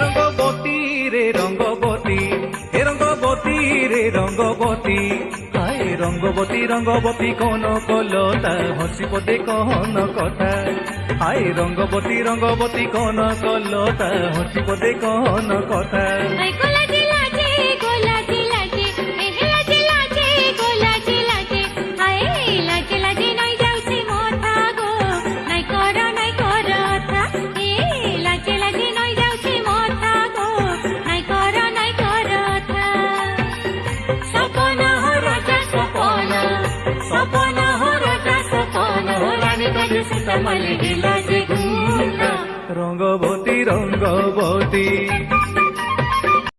রঙ্গবতী রে রঙ্গবতী, হে রঙ্গবতী রে রঙ্গবতী, হায় রঙ্গবতী রঙ্গবতী কোন কলতা হসিব দে কহন কথা, হায় রঙ্গবতী রঙ্গবতী কোন কলতা হসিব দে কহন কথা। রঙ্গবতী রঙ্গবতী